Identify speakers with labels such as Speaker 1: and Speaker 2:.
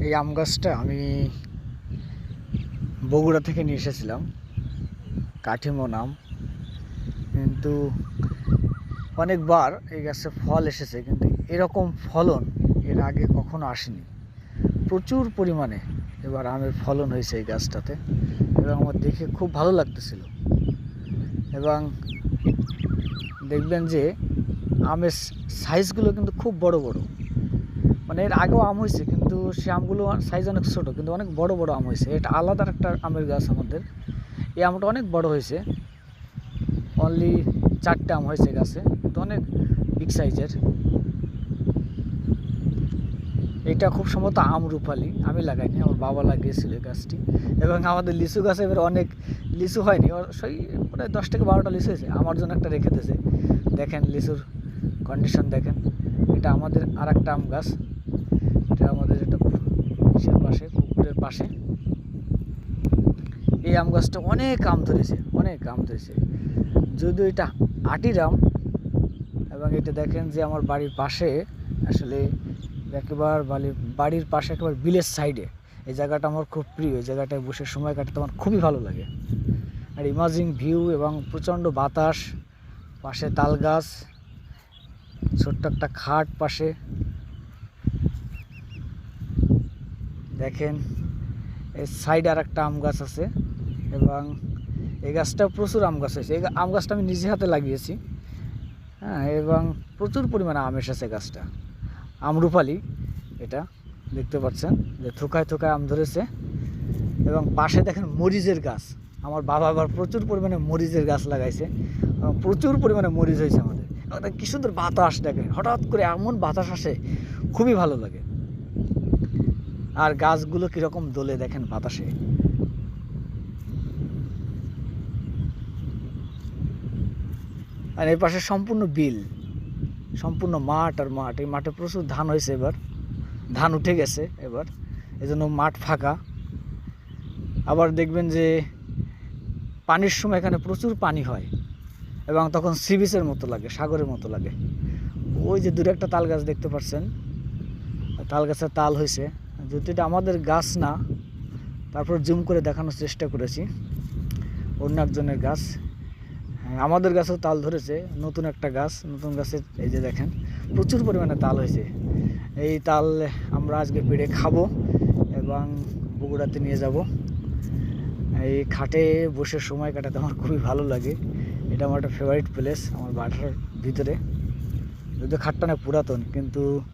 Speaker 1: এই আম গাছটা আমি বগুড়া থেকে নিয়ে এসেছিলাম, কাঠিমন আম। কিন্তু অনেকবার এই গাছে ফল এসেছে, কিন্তু এরকম ফলন এর আগে কখনো আসেনি। প্রচুর পরিমাণে এবার আমের ফলন হয়েছে এই গাছটাতে, এবং আমার দেখে খুব ভালো লাগতেছিল। এবং দেখবেন যে আমের সাইজগুলো কিন্তু খুব বড় বড়, মানে এর আগেও আম হয়েছে, কিন্তু সে আমগুলো সাইজ অনেক ছোটো, কিন্তু অনেক বড় বড় আম হয়েছে। এটা আলাদা একটা আমের গাছ আমাদের। এই আমটা অনেক বড় হয়েছে, অনলি 4টে আম হয়েছে গাছে, কিন্তু অনেক বিগ সাইজের। এটা খুব সম্ভবত আমরুপালি, আমি লাগাইনি, আমার বাবা লাগিয়েছিল এই গাছটি। এবং আমাদের লিচু গাছে এবার অনেক লিচু হয়নি, সেই প্রায় 10 থেকে 12টা লিচু হয়েছে। আমার জন্য একটা রেখে দিয়েছে, দেখেন লিচুর কন্ডিশন দেখেন। এটা আমাদের আর একটা আম গাছ, এটা আমাদের এটা ইসের পাশে, পুকুরের পাশে। এই আম গাছটা অনেক আম ধরেছে, অনেক আম ধরেছে, যদিও এটা আটির আম। এবং এটা দেখেন যে আমার বাড়ির পাশে, আসলে একেবারে বাড়ির পাশে একেবারে বিলের সাইডে এই জায়গাটা আমার খুব প্রিয়। এই জায়গাটায় বসে সময় কাটাতে আমার খুবই ভালো লাগে। আর ইমাজিং ভিউ এবং প্রচণ্ড বাতাস, পাশে তাল গাছ, ছোট্ট একটা খাট পাশে দেখেন। এই সাইডে আর একটা আম গাছ আছে, এবং এই গাছটা প্রচুর আম গাছ হয়েছে। এই আম গাছটা আমি নিজে হাতে লাগিয়েছি, হ্যাঁ। এবং প্রচুর পরিমাণে আম এসেছে গাছটা, আমরুপালি। এটা দেখতে পাচ্ছেন যে থোকায় থোকায় আম ধরেছে। এবং পাশে দেখেন মরিচের গাছ, আমার বাবা আবার প্রচুর পরিমাণে মরিচের গাছ লাগাইছে, প্রচুর পরিমাণে মরিচ হয়েছে আমাদের। কি সুন্দর বাতাস দেখেন, হঠাৎ করে এমন বাতাস আসে, খুবই ভালো লাগে। আর গাছগুলো কীরকম দোলে দেখেন বাতাসে। আর এই পাশে সম্পূর্ণ বিল, সম্পূর্ণ মাঠ আর মাঠ। এই মাঠে প্রচুর ধান হয়েছে, এবার ধান উঠে গেছে এবার, এই জন্য মাঠ ফাঁকা। আবার দেখবেন যে পানির সময় এখানে প্রচুর পানি হয়, এবং তখন সি বিচের মতো লাগে, সাগরের মতো লাগে। ওই যে দূরে একটা তাল গাছ দেখতে পাচ্ছেন, তাল গাছের তাল হয়েছে, যদি এটা আমাদের গাছ না, তারপর জুম করে দেখানোর চেষ্টা করেছি, অন্য একজনের গাছ। হ্যাঁ, আমাদের গাছেও তাল ধরেছে, নতুন একটা গাছ, নতুন গাছের এই যে দেখেন প্রচুর পরিমাণে তাল হয়েছে। এই তাল আমরা আজকে পেড়ে খাবো এবং বগুড়াতে নিয়ে যাব। এই খাটে বসে সময় কাটাতে আমার খুবই ভালো লাগে। এটা আমার একটা ফেভারিট প্লেস আমার বাসার ভিতরে। যদিও খাটটা অনেক পুরাতন, কিন্তু